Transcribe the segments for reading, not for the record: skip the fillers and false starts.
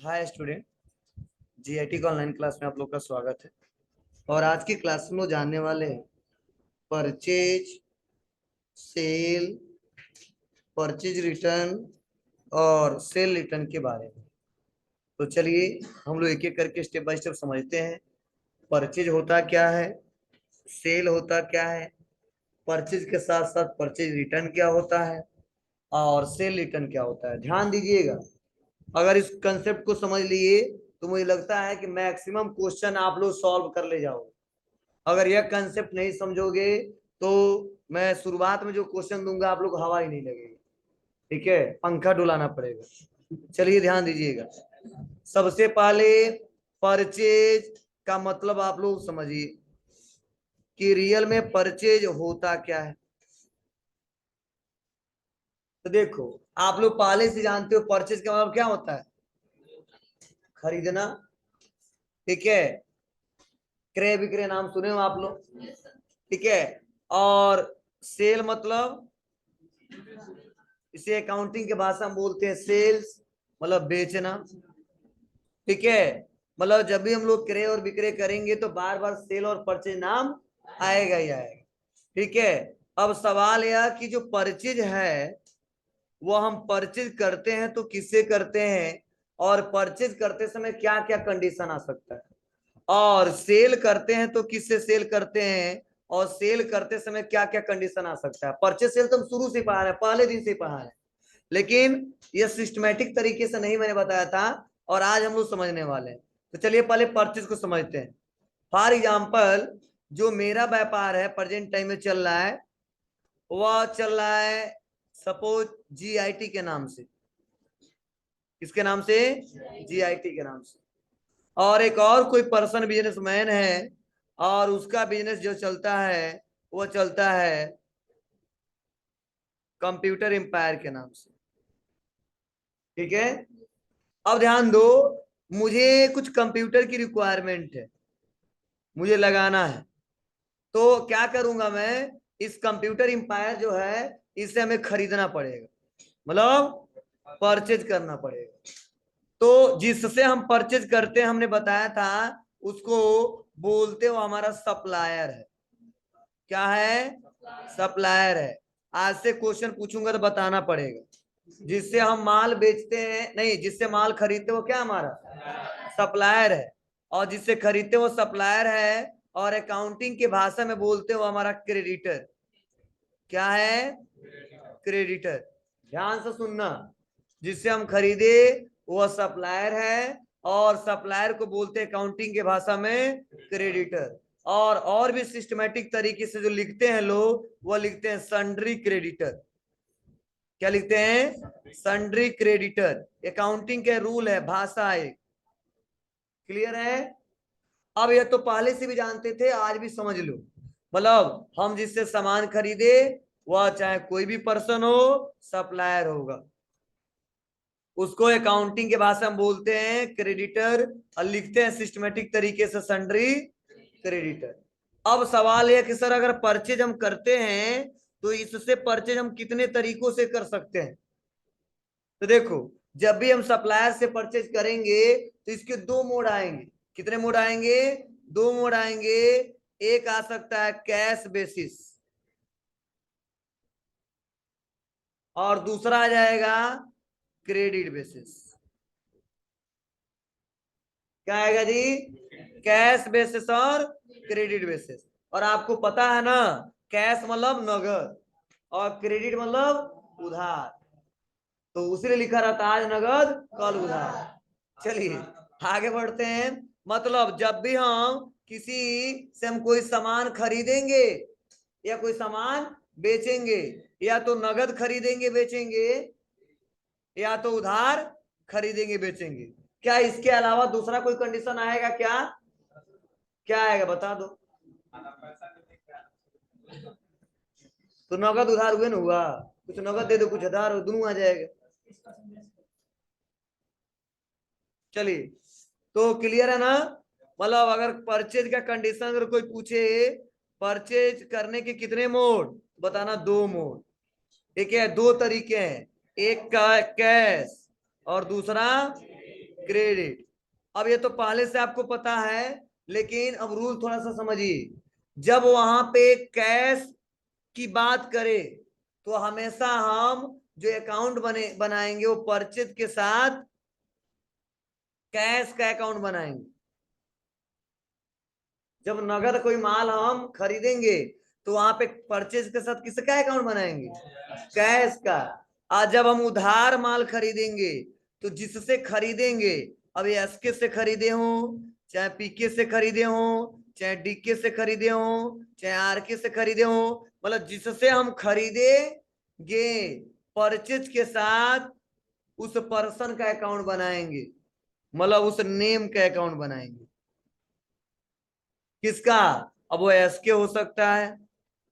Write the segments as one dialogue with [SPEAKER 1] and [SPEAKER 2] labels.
[SPEAKER 1] Hi student, GIT का online class में आप लोग का स्वागत है। और आज की क्लास में जानने वाले हैं परचेज, सेल, परचेज रिटर्न और सेल रिटर्न के बारे में। तो चलिए हम लोग एक एक करके स्टेप बाय स्टेप समझते हैं। परचेज होता क्या है, सेल होता क्या है, परचेज के साथ साथ परचेज रिटर्न क्या होता है और सेल रिटर्न क्या होता है। ध्यान दीजिएगा, अगर इस कंसेप्ट को समझ लिए तो मुझे लगता है कि मैक्सिमम क्वेश्चन आप लोग सॉल्व कर ले जाओगे। अगर यह कंसेप्ट नहीं समझोगे तो मैं शुरुआत में जो क्वेश्चन दूंगा आप लोग हवा ही नहीं लगेगी। ठीक है, पंखा डुलाना पड़ेगा। चलिए ध्यान दीजिएगा। सबसे पहले परचेज का मतलब आप लोग समझिए कि रियल में परचेज होता क्या है। तो देखो, आप लोग पहले से जानते हो परचेज का मतलब क्या होता है, खरीदना। ठीक है, क्रय विक्रय नाम सुने हो आप लोग। ठीक है, और सेल मतलब इसे अकाउंटिंग के भाषा में बोलते हैं सेल्स, मतलब बेचना। ठीक है, मतलब जब भी हम लोग क्रय और विक्रय करेंगे तो बार बार सेल और परचेज नाम आएगा ही आएगा। ठीक है, अब सवाल यह कि जो परचेज है वो हम परचेज करते हैं तो किससे करते हैं, और परचेज करते समय क्या क्या कंडीशन आ सकता है, और सेल करते हैं तो किससे सेल करते हैं, और सेल करते समय क्या क्या कंडीशन आ सकता है। परचेज सेल तो हम शुरू से पढ़ा रहे हैं, पहले दिन से पढ़ा रहे हैं, लेकिन ये सिस्टमेटिक तरीके से नहीं मैंने बताया था, और आज हम लोग समझने वाले हैं। तो चलिए पहले परचेज को समझते हैं। फॉर एग्जाम्पल, जो मेरा व्यापार है प्रेजेंट टाइम में चल रहा है, वह चल रहा है सपोज जीआईटी के नाम से। किसके नाम से? जीआईटी के नाम से। और एक और कोई पर्सन बिजनेसमैन है और उसका बिजनेस जो चलता है वो चलता है कंप्यूटर एम्पायर के नाम से। ठीक है, अब ध्यान दो, मुझे कुछ कंप्यूटर की रिक्वायरमेंट है, मुझे लगाना है। तो क्या करूंगा मैं, इस कंप्यूटर एम्पायर जो है इसे हमें खरीदना पड़ेगा, मतलब परचेज करना पड़ेगा। तो जिससे हम परचेज करते हैं, हमने बताया था उसको बोलते हो हमारा सप्लायर है। क्या है? सप्लायर है। आज से क्वेश्चन पूछूंगा तो बताना पड़ेगा। जिससे हम माल बेचते हैं, नहीं, जिससे माल खरीदते वो क्या हमारा सप्लायर है, और जिससे खरीदते वो सप्लायर है, और अकाउंटिंग की भाषा में बोलते हो हमारा क्रेडिटर। क्या है? क्रेडिटर। ध्यान से सुनना, जिससे हम खरीदे वो सप्लायर है, और सप्लायर को बोलते हैं अकाउंटिंग के भाषा में क्रेडिटर। और भी सिस्टमेटिक तरीके से जो लिखते हैं लोग, वो लिखते हैं सन्ड्री क्रेडिटर। क्या लिखते हैं? Sundry creditor. अकाउंटिंग के रूल है, भाषा है। क्लियर है? अब ये तो पहले से भी जानते थे, आज भी समझ लो। मतलब हम जिससे सामान खरीदे वह चाहे कोई भी पर्सन हो, सप्लायर होगा, उसको अकाउंटिंग के भाषा में बोलते हैं क्रेडिटर, और लिखते हैं सिस्टमेटिक तरीके से सन्ड्री क्रेडिटर। अब सवाल यह कि सर अगर परचेज हम करते हैं तो इससे परचेज हम कितने तरीकों से कर सकते हैं। तो देखो, जब भी हम सप्लायर से परचेज करेंगे तो इसके दो मोड आएंगे। कितने मोड आएंगे? दो मोड आएंगे। एक आ सकता है कैश बेसिस, और दूसरा आ जाएगा क्रेडिट बेसिस। क्या आएगा जी? कैश बेसिस और क्रेडिट बेसिस। और आपको पता है ना, कैश मतलब नगद और क्रेडिट मतलब उधार। तो उसी लिखा रहता आज नगद कल उधार। चलिए आगे बढ़ते हैं। मतलब जब भी हम किसी से हम कोई सामान खरीदेंगे या कोई सामान बेचेंगे, या तो नगद खरीदेंगे बेचेंगे, या तो उधार खरीदेंगे बेचेंगे। क्या इसके अलावा दूसरा कोई कंडीशन आएगा क्या? क्या आएगा बता दो। तो नगद उधार हुए ना, हुआ कुछ नगद दे दो कुछ उधार हो, दोनों आ जाएगा। चलिए, तो क्लियर है ना। मतलब अगर परचेज का कंडीशन अगर कोई पूछे, परचेज करने के कितने मोड, बताना दो मोड। ठीक है, दो तरीके हैं, एक का कैश और दूसरा क्रेडिट। अब ये तो पहले से आपको पता है, लेकिन अब रूल थोड़ा सा समझिए। जब वहां पे कैश की बात करें तो हमेशा हम जो अकाउंट बनाएंगे वो परचेज के साथ कैश का अकाउंट बनाएंगे। जब नगद कोई माल हम खरीदेंगे तो वहां पे परचेज के साथ किसका अकाउंट बनाएंगे? कैश का। आज जब हम उधार माल खरीदेंगे तो जिससे खरीदेंगे, अब एसके से खरीदे हो, चाहे पीके से खरीदे हो, चाहे डीके से खरीदे हो, चाहे आरके से खरीदे हो, मतलब जिससे हम खरीदेंगे परचेज के साथ उस पर्सन का अकाउंट बनाएंगे, मतलब उस नेम का अकाउंट बनाएंगे। किसका? अब वो एसके हो सकता है,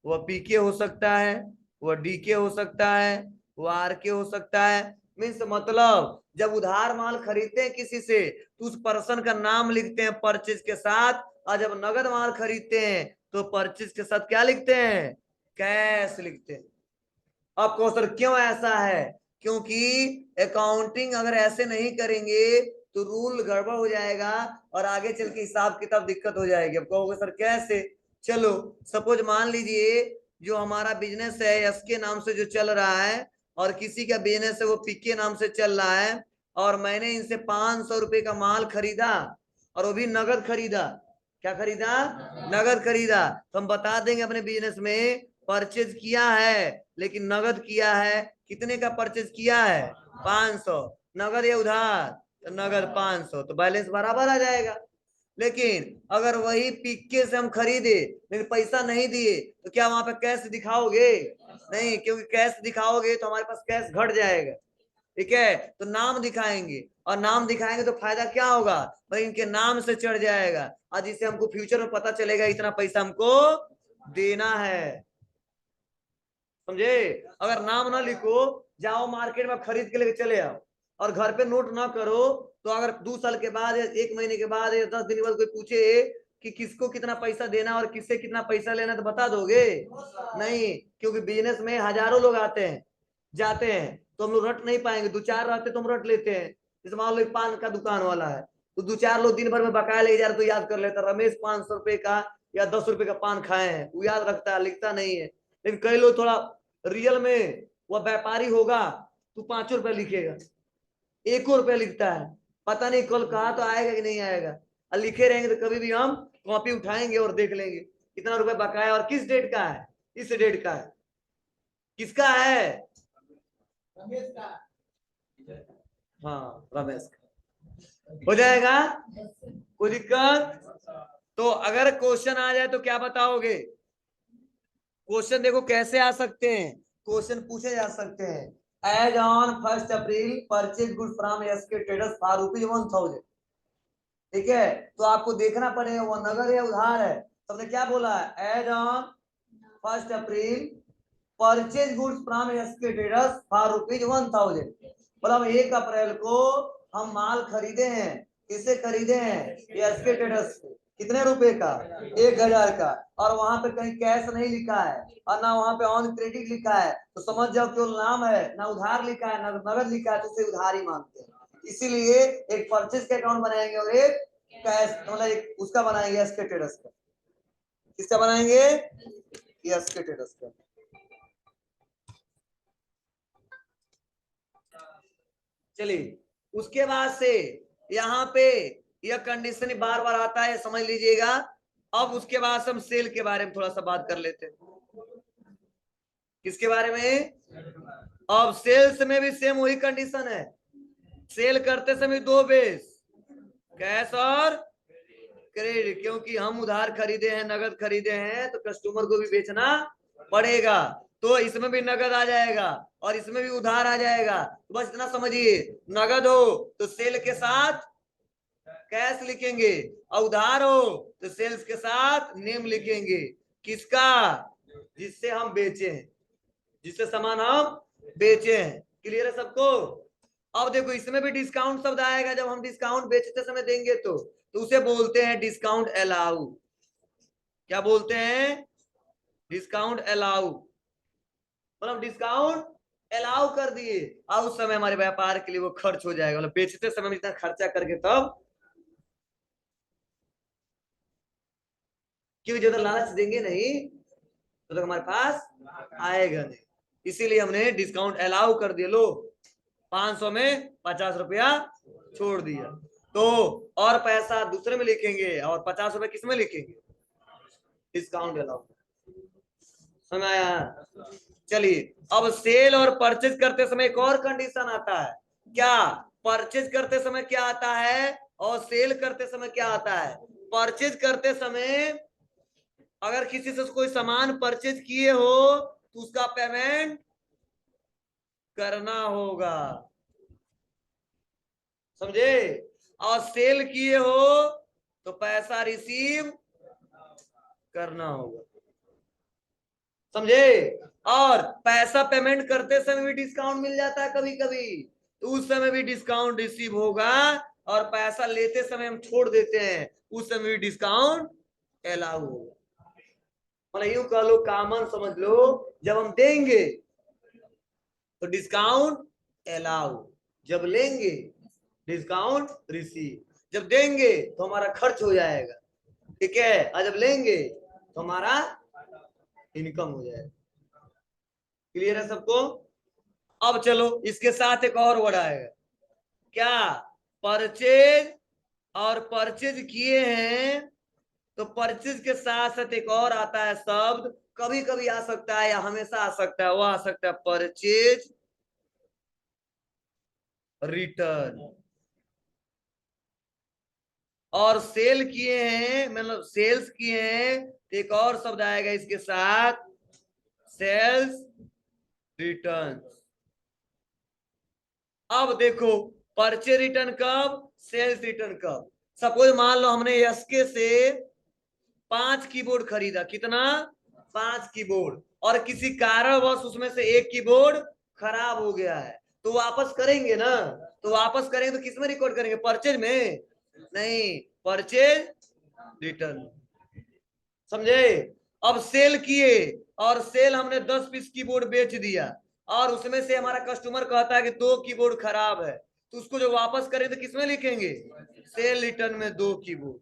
[SPEAKER 1] वह पीके हो सकता है, वह डीके हो सकता है, वह आरके हो सकता है। मीन्स मतलब जब उधार माल खरीदते हैं किसी से तो उस पर्सन का नाम लिखते हैं परचेज के साथ, और जब नगद माल खरीदते हैं तो परचेज के साथ क्या लिखते हैं? कैश लिखते हैं। अब क्वेश्चन क्यों ऐसा है? क्योंकि अकाउंटिंग अगर ऐसे नहीं करेंगे तो रूल गड़बड़ हो जाएगा और आगे चल के हिसाब किताब दिक्कत हो जाएगी। अब कहोगे सर कैसे? चलो सपोज मान लीजिए जो हमारा बिजनेस है एसके नाम से जो चल रहा है, और किसी का बिजनेस है वो पीके नाम से चल रहा है, और मैंने इनसे 500 रुपए का माल खरीदा और वो भी नगद खरीदा। क्या खरीदा? नगद खरीदा। तो हम बता देंगे अपने बिजनेस में परचेज किया है, लेकिन नगद किया है। कितने का परचेज किया है? 500। नगद या उधार? तो नगद 500, तो बैलेंस बराबर आ जाएगा। लेकिन अगर वही पीके से हम खरीदे लेकिन पैसा नहीं दिए तो क्या वहां पे कैश दिखाओगे? नहीं, क्योंकि कैश दिखाओगे तो हमारे पास कैश घट जाएगा। ठीक है, तो नाम दिखाएंगे, और नाम दिखाएंगे तो फायदा क्या होगा? भाई इनके नाम से चढ़ जाएगा, और जिससे हमको फ्यूचर में पता चलेगा इतना पैसा हमको देना है। समझे? अगर नाम ना लिखो, जाओ मार्केट में खरीद के लेके चले आओ और घर पे नोट ना करो, तो अगर 2 साल के बाद या 1 महीने के बाद या 10 दिन के बाद कोई पूछे कि किसको कितना पैसा देना और किससे कितना पैसा लेना, तो बता दोगे? नहीं, क्योंकि बिजनेस में हजारों लोग आते हैं जाते हैं, तो हम लोग रट नहीं पाएंगे। 2-4 रहते तो हम रट लेते हैं। जैसे मान लो पान का दुकान वाला है, तो 2-4 लोग दिन भर में बकाया ले जा रहे तो याद कर लेता, रमेश 500 रुपए का या 10 रुपए का पान खाए हैं, वो याद रखता है, लिखता नहीं है। लेकिन कई लोग थोड़ा रियल में वह व्यापारी होगा तो 5 रुपए लिखेगा, 1 रुपया लिखता है, पता नहीं कल कहा तो आएगा कि नहीं आएगा। और लिखे रहेंगे तो कभी भी हम कॉपी उठाएंगे और देख लेंगे कितना रुपए बकाया और किस डेट का है। इस डेट का है। किसका है? रमेश का। हाँ, रमेश का हो जाएगा। कोई दिक्कत? तो अगर क्वेश्चन आ जाए तो क्या बताओगे? क्वेश्चन देखो कैसे आ सकते हैं, क्वेश्चन पूछे जा सकते हैं। As on 1 April purchase good from SK traders for ₹1000। ठीक है, तो आपको देखना पड़ेगा वो नगद है उधार है। तो हमने क्या बोला है? As on 1 April purchase goods from SK traders for ₹1000। मतलब 1 अप्रैल को हम माल खरीदे हैं। किससे खरीदे हैं? एसके ट्रेडर्स से। कितने रुपए का? 1000 का। और वहां पे कहीं कैश नहीं लिखा है और ना वहां पे ऑन क्रेडिट लिखा है, तो समझ जाओ केवल नाम है, ना उधार लिखा है ना नगद लिखा है, तो उसे उधार ही मानते हैं। इसीलिए एक परचेज का अकाउंट बनाएंगे और एक कैश, मतलब एक उसका बनाएंगे एसके ट्रेडर्स का। किसका बनाएंगे? एसके ट्रेडर्स का। चलिए, उसके बाद से यहाँ पे यह कंडीशन बार बार आता है, समझ लीजिएगा। अब उसके बाद से हम सेल के बारे में थोड़ा सा बात कर लेते हैं। किसके बारे में? अब सेल्स में भी सेम वही कंडीशन है। सेल करते समय 2 बेस, कैश और क्रेडिट। क्योंकि हम उधार खरीदे हैं, नगद खरीदे हैं, तो कस्टमर को भी बेचना पड़ेगा। तो इसमें भी नगद आ जाएगा और इसमें भी उधार आ जाएगा। तो बस इतना समझिए, नगद हो तो सेल के साथ कैश लिखेंगे, और उधार हो तो सेल्स के साथ नेम लिखेंगे। किसका? जिससे हम बेचे हैं, जिससे सामान हम बेचे हैं। क्लियर है सबको? अब देखो इसमें भी डिस्काउंट शब्द आएगा। जब हम डिस्काउंट बेचते समय देंगे तो उसे बोलते हैं डिस्काउंट अलाउ। क्या बोलते हैं? Discount allow. मतलब डिस्काउंट अलाउ कर दिए, और उस समय हमारे व्यापार के लिए वो खर्च हो जाएगा, मतलब बेचते समय हम इतना खर्चा करके तब, क्योंकि जब तक लालच देंगे नहीं तो हमारे पास आएगा नहीं। इसीलिए हमने डिस्काउंट अलाउ कर दिया, लो 500 में 50 रुपया छोड़ दिया, तो और पैसा दूसरे में लिखेंगे और 50 रुपए किस में लिखेंगे, डिस्काउंट अलाउ। समझ आया? चलिए, अब सेल और परचेज करते समय एक और कंडीशन आता है, क्या? परचेज करते समय क्या आता है और सेल करते समय क्या आता है? परचेज करते समय अगर किसी से कोई सामान परचेज किए हो तो उसका पेमेंट करना होगा, समझे? और सेल किए हो तो पैसा रिसीव करना होगा, समझे? और पैसा पेमेंट करते समय भी डिस्काउंट मिल जाता है कभी कभी, तो उस समय भी डिस्काउंट रिसीव होगा, और पैसा लेते समय हम छोड़ देते हैं उस समय भी डिस्काउंट अलाउ होगा। मतलब यूं कह लो, कॉमन समझ लो, जब हम देंगे तो डिस्काउंट अलाउ, जब लेंगे डिस्काउंट रिसीव, जब देंगे तो हमारा खर्च हो जाएगा, ठीक है, और जब लेंगे तो हमारा इनकम हो जाएगा। क्लियर है सबको? अब चलो इसके साथ एक और वर्ड आएगा, क्या? परचेज, और परचेज किए हैं तो परचेज के साथ साथ एक और आता है शब्द, कभी कभी आ सकता है या हमेशा आ सकता है, वो आ सकता है परचेज रिटर्न। और सेल किए हैं, मतलब सेल्स किए हैं तो एक और शब्द आएगा इसके साथ, सेल्स रिटर्न। अब देखो, परचेज रिटर्न कब, सेल्स रिटर्न कब? सपोज मान लो हमने एसके से 5 कीबोर्ड खरीदा, कितना? 5 कीबोर्ड, और किसी कारणवश उसमें से एक कीबोर्ड खराब हो गया है, तो वापस करेंगे ना? तो वापस करेंगे तो किसमें रिकॉर्ड करेंगे, परचेज में? नहीं, परचेज रिटर्न, समझे? अब सेल किए, और सेल हमने 10 पीस कीबोर्ड बेच दिया, और उसमें से हमारा कस्टमर कहता है कि 2 कीबोर्ड खराब है, तो उसको जो वापस करें तो किसमें लिखेंगे, सेल रिटर्न में 2 कीबोर्ड।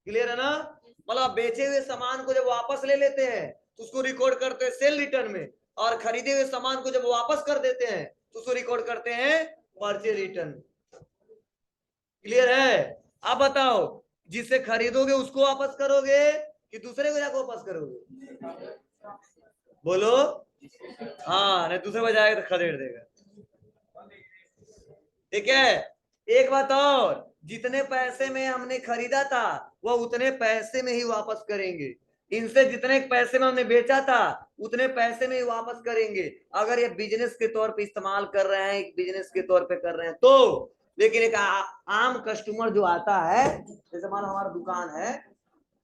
[SPEAKER 1] क्लियर है ना? मतलब बेचे हुए सामान को जब वापस ले लेते हैं तो उसको रिकॉर्ड करते हैं सेल रिटर्न में, और खरीदे हुए सामान को जब वापस कर देते हैं तो उसको रिकॉर्ड करते हैं परचेज रिटर्न। क्लियर है? अब बताओ, जिसे खरीदोगे उसको वापस करोगे कि दूसरे को जाकर वापस करोगे? बोलो। हाँ, नहीं दूसरे को जाएगा तो खरीद देगा, ठीक है। एक बात और, जितने पैसे में हमने खरीदा था वह उतने पैसे में ही वापस करेंगे, इनसे जितने पैसे में हमने बेचा था उतने पैसे में ही वापस करेंगे, अगर ये बिजनेस के तौर पे इस्तेमाल कर रहे हैं, एक बिजनेस के तौर पे कर रहे हैं तो। लेकिन एक आम कस्टमर जो आता है, जैसे मान हमारा दुकान है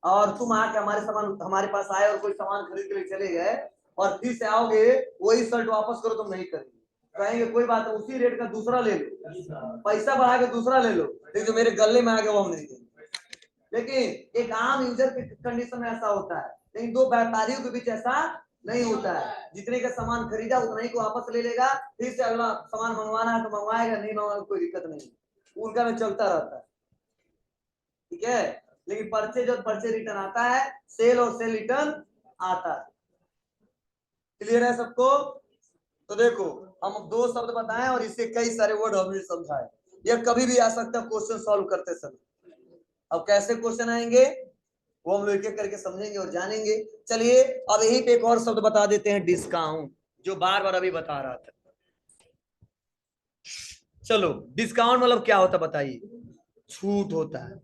[SPEAKER 1] और तुम आके हमारे सामान हमारे पास आए और कोई सामान खरीद के लिए चले गए, और फिर से आओगे वही शर्ट वापस करो, तुम नहीं करेंगे, कहेंगे कोई बात है उसी रेट का दूसरा ले लो, पैसा बढ़ा के दूसरा ले लो, लेकिन जो मेरे गले में आ गया वो हम नहीं देंगे। लेकिन एक आम यूजर के कंडीशन में ऐसा होता है, लेकिन दो व्यापारियों के बीच ऐसा नहीं होता है, जितने का सामान खरीदा उतना ही को वापस ले लेगा, फिर से अगला सामान मंगवाना है तो मंगवाएगा, नहीं मंगवाना कोई दिक्कत नहीं, उनका में चलता रहता है, ठीक है। लेकिन परचेज और परचेज रिटर्न आता है, सेल और सेल रिटर्न आता है। क्लियर है सबको? तो देखो, हम दो शब्द बताएं और इससे कई सारे वर्ड हमने समझाए, यह कभी भी आ सकता है क्वेश्चन सॉल्व करते समय। अब कैसे क्वेश्चन आएंगे वो हम लोग एक एक करके समझेंगे और जानेंगे। चलिए अब यहीं पे एक और शब्द बता देते हैं, डिस्काउंट, जो बार बार अभी बता रहा था। चलो, डिस्काउंट मतलब क्या होता है बताइए? छूट होता है,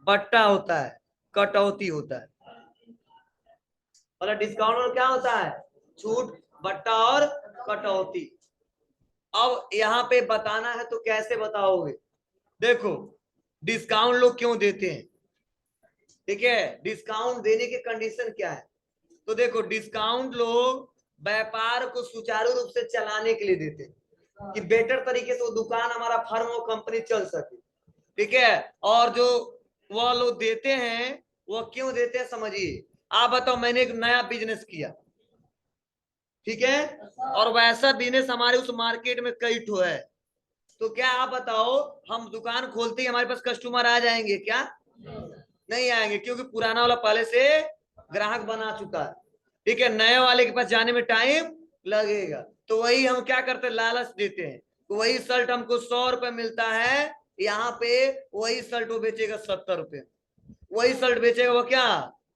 [SPEAKER 1] बट्टा होता है, कटौती होता है। मतलब डिस्काउंट में क्या होता है? छूट, बट्टा और कटौती। अब यहाँ पे बताना है तो कैसे बताओगे? देखो, डिस्काउंट लोग क्यों देते हैं, ठीक है, डिस्काउंट देने की कंडीशन क्या है? तो देखो, डिस्काउंट लोग व्यापार को सुचारू रूप से चलाने के लिए देते हैं, कि बेटर तरीके से वो दुकान हमारा फर्म और कंपनी चल सके, ठीक है। और जो वह लोग देते हैं वो क्यों देते हैं समझिए। आप बताओ, मैंने एक नया बिजनेस किया, ठीक है। और वैसा बिजनेस हमारे उस मार्केट में कई ठो है। तो क्या आप बताओ, हम दुकान खोलते ही हमारे पास कस्टमर आ जाएंगे क्या? नहीं आएंगे, क्योंकि पुराना वाला पहले से ग्राहक बना चुका है। ठीक है, नए वाले के पास जाने में टाइम लगेगा। तो वही हम क्या करते हैं, लालच देते हैं। तो वही शर्ट हमको 100 रुपए मिलता है, यहाँ पे वही शर्ट वो बेचेगा 70 रुपए, वही शर्ट बेचेगा वो क्या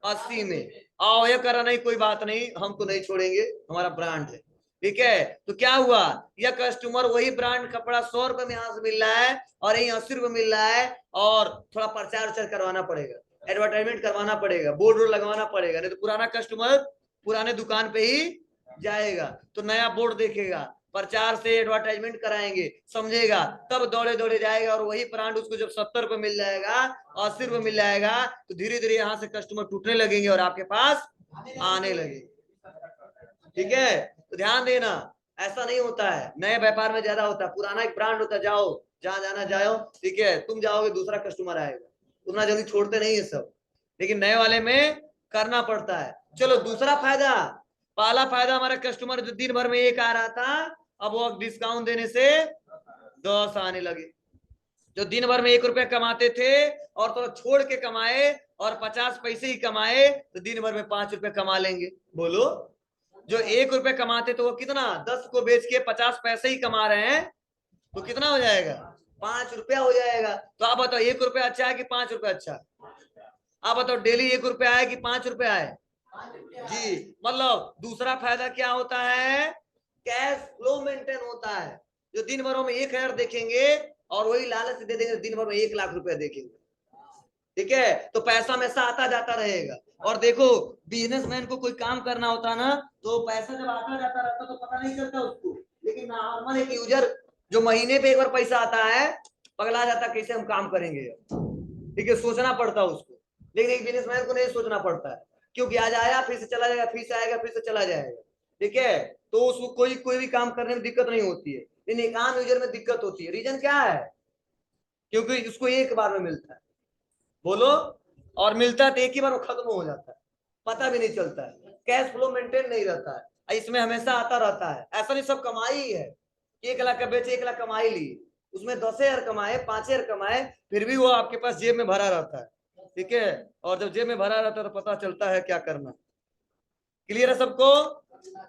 [SPEAKER 1] 80 में। आओ ये करा नहीं, कोई बात नहीं, हमको नहीं छोड़ेंगे, हमारा ब्रांड है। ठीक है, तो क्या हुआ, यह कस्टमर वही ब्रांड कपड़ा 100 रुपए में यहाँ से मिल रहा है और यही 80 रुपए मिल रहा है, और थोड़ा प्रचार उचार करवाना पड़ेगा, एडवर्टाइजमेंट करवाना पड़ेगा, बोर्ड वोर्ड लगवाना पड़ेगा, नहीं तो पुराना कस्टमर पुराने दुकान पे ही जाएगा। तो नया बोर्ड देखेगा, प्रचार से एडवर्टाइजमेंट कराएंगे, समझेगा, तब दौड़े दौड़े जाएगा, और वही ब्रांड उसको जब 70 रुपए मिल जाएगा, 80 रुपए मिल जाएगा, तो धीरे धीरे यहाँ से कस्टमर टूटने लगेंगे और आपके पास आने लगेंगे। ठीक है, तो ध्यान देना, ऐसा नहीं होता है, नए व्यापार में ज्यादा होता है, पुराना एक ब्रांड होता है, जाओ जहां जाना जाओ, ठीक है, तुम जाओगे दूसरा कस्टमर आएगा, उतना जल्दी छोड़ते नहीं है सब, लेकिन नए वाले में करना पड़ता है। चलो दूसरा फायदा, पहला फायदा हमारा कस्टमर जो दिन भर में एक आ रहा था, अब वो डिस्काउंट देने से 10 आने लगे। जो दिन भर में 1 रुपया कमाते थे और तो छोड़ के कमाए और 50 पैसे ही कमाए, तो दिन भर में 5 रुपए कमा लेंगे। बोलो, जो 1 रुपया कमाते तो वो कितना 10 को बेच के 50 पैसे ही कमा रहे हैं, तो कितना हो जाएगा 5 रुपया हो जाएगा। तो आप बताओ 1 रुपया अच्छा है कि 5 रुपया अच्छा है? आप बताओ डेली 1 रुपया आए कि 5 रुपया आए? जी, मतलब दूसरा फायदा क्या होता है, कैश फ्लो मेंटेन होता है। जो दिन भर में 1,000 देखेंगे और वही लालच दे देंगे, दिन भर में 1 लाख रुपया देखेंगे। ठीक है, तो पैसा हमेशा आता जाता रहेगा। और देखो, बिजनेसमैन को कोई काम करना होता ना, तो पैसा जब आता जाता रहता तो पता नहीं चलता उसको, लेकिन नॉर्मल एक यूजर जो महीने पे एक बार पैसा आता है, पगला जाता कैसे हम काम करेंगे। ठीक है, सोचना पड़ता उसको, लेकिन एक बिजनेसमैन को नहीं सोचना पड़ता है, क्योंकि आज आया फिर से चला जाएगा, फिर से आएगा फिर से चला जाएगा। ठीक है, तो उसको कोई कोई भी काम करने में दिक्कत नहीं होती है, लेकिन एक आम यूजर में दिक्कत होती है। रीजन क्या है, क्योंकि उसको एक बार में मिलता है। बोलो, और मिलता है तो एक ही बार वो खत्म हो जाता है, पता भी नहीं चलता है, कैश फ्लो मेंटेन नहीं रहता है, इसमें हमेशा आता रहता है। ऐसा नहीं सब कमाई ही है, 1 लाख का बेचे 1 लाख कमाई ली, उसमें 10,000 कमाए 5,000 कमाए, फिर भी वो आपके पास जेब में भरा रहता है। ठीक है, और जब जेब में भरा रहता है तो पता चलता है क्या करना। क्लियर है सबको?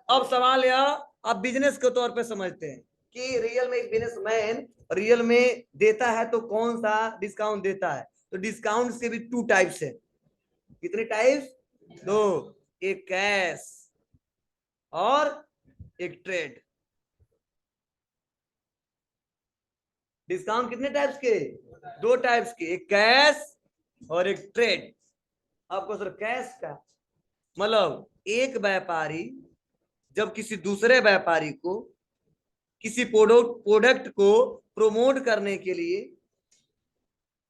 [SPEAKER 1] अब सवाल यह, आप बिजनेस के तौर पे समझते हैं कि रियल में एक बिजनेसमैन रियल में देता है तो कौन सा डिस्काउंट देता है। तो डिस्काउंट के भी 2 टाइप्स है। कितने टाइप्स? 2, एक कैश और एक ट्रेड। डिस्काउंट कितने टाइप्स के? 2 टाइप्स के, एक कैश और एक ट्रेड। आपको सिर्फ कैश का मतलब, एक व्यापारी जब किसी दूसरे व्यापारी को किसी प्रोडक्ट को प्रोमोट करने के लिए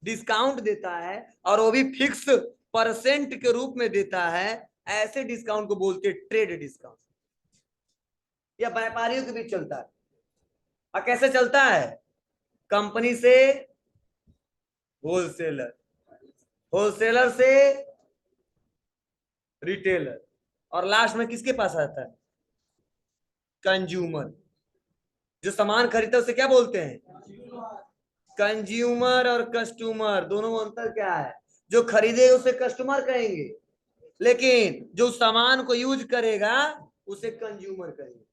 [SPEAKER 1] डिस्काउंट देता है, और वो भी फिक्स परसेंट के रूप में देता है, ऐसे डिस्काउंट को बोलते हैं ट्रेड डिस्काउंट। यह व्यापारियों के बीच चलता है। और कैसे चलता है? कंपनी से होलसेलर, होलसेलर से रिटेलर, और लास्ट में किसके पास आता है? कंज्यूमर। जो सामान खरीदता है उसे क्या बोलते हैं? कंज्यूमर और कस्टमर दोनों में अंतर क्या है? जो खरीदे उसे कस्टमर कहेंगे, लेकिन जो सामान को यूज करेगा उसे कंज्यूमर कहेंगे।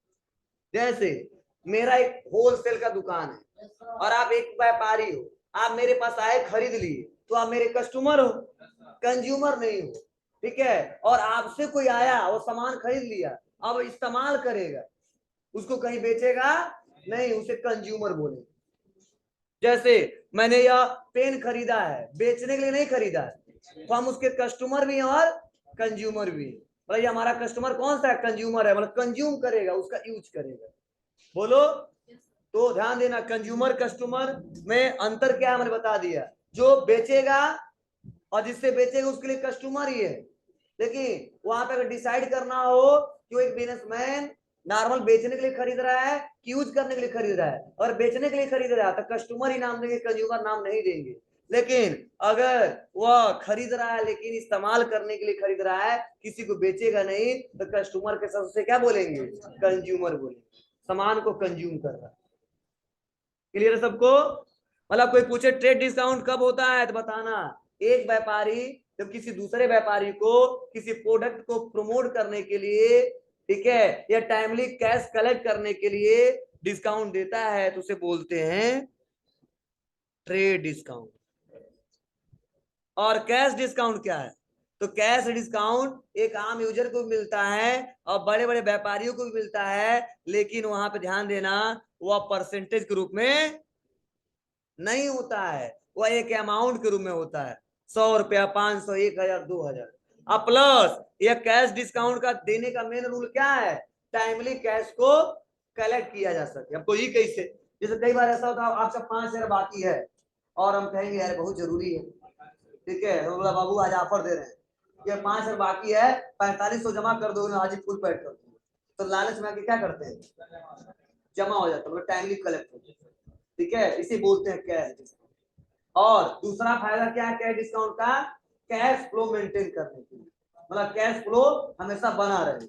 [SPEAKER 1] जैसे मेरा एक होलसेल का दुकान है और आप एक व्यापारी हो, आप मेरे पास आए खरीद लिए, तो आप मेरे कस्टमर हो, कंज्यूमर नहीं हो। ठीक है, और आपसे कोई आया वो सामान खरीद लिया, अब इस्तेमाल करेगा, उसको कहीं बेचेगा नहीं, उसे कंज्यूमर बोले। जैसे मैंने यह पेन खरीदा है, बेचने के लिए नहीं खरीदा है, तो हम उसके कस्टमर भी हैं और कंज्यूमर भी। मतलब हमारा कस्टमर कौन सा है? कंज्यूमर है, मतलब कंज्यूम करेगा, उसका यूज करेगा। बोलो, तो ध्यान देना, कंज्यूमर कस्टमर में अंतर क्या है मैंने बता दिया। जो बेचेगा और जिससे बेचेगा उसके लिए कस्टमर ही है, लेकिन वहां पे अगर डिसाइड करना हो कि एक बिजनेसमैन नॉर्मल बेचने के लिए खरीद रहा है कि यूज करने के लिए खरीद रहा है, और बेचने के लिए खरीद रहा है तो कस्टमर ही नाम देंगे, कंज्यूमर नाम नहीं देंगे। लेकिन अगर वह खरीद रहा है लेकिन इस्तेमाल करने के लिए खरीद रहा है, किसी को बेचेगा नहीं, तो कस्टमर के साथ उसे क्या बोलेंगे? कंज्यूमर बोलेंगे। सामान को कंज्यूम कर रहा है। क्लियर है सबको? मतलब कोई पूछे ट्रेड डिस्काउंट कब होता है तो बताना। एक व्यापारी जब किसी दूसरे व्यापारी को किसी प्रोडक्ट को प्रमोट करने के लिए, ठीक है, या टाइमली कैश कलेक्ट करने के लिए डिस्काउंट देता है तो उसे बोलते हैं ट्रेड डिस्काउंट। और कैश डिस्काउंट क्या है? तो कैश डिस्काउंट एक आम यूजर को भी मिलता है और बड़े बड़े व्यापारियों को भी मिलता है, लेकिन वहां पे ध्यान देना वह परसेंटेज के रूप में नहीं होता है, वह एक अमाउंट के रूप में होता है। 100 रुपया, 500, 1000, 2000। अब प्लस यह कैश डिस्काउंट का देने का मेन रूल क्या है? टाइमली कैश को कलेक्ट किया जा सके। आपको ये कैसे? जैसे कई बार ऐसा होता है आपका 5000 बाकी है और हम कहेंगे यार बहुत जरूरी है, ठीक है, तो बोला बाबू आज ऑफर दे रहे हैं, ये 5000 बाकी है, 4500 जमा कर दो, आज ही फुल पेड कर दो। तो लालच में आके क्या करते हैं? जमा हो जाता है, टाइमली कलेक्ट होता है। ठीक है, इसे बोलते हैं कैश डिस्काउंट। और दूसरा फायदा क्या है कैश डिस्काउंट का? कैश फ्लो मेंटेन करने के लिए, मतलब कैश फ्लो हमेशा बना रहे।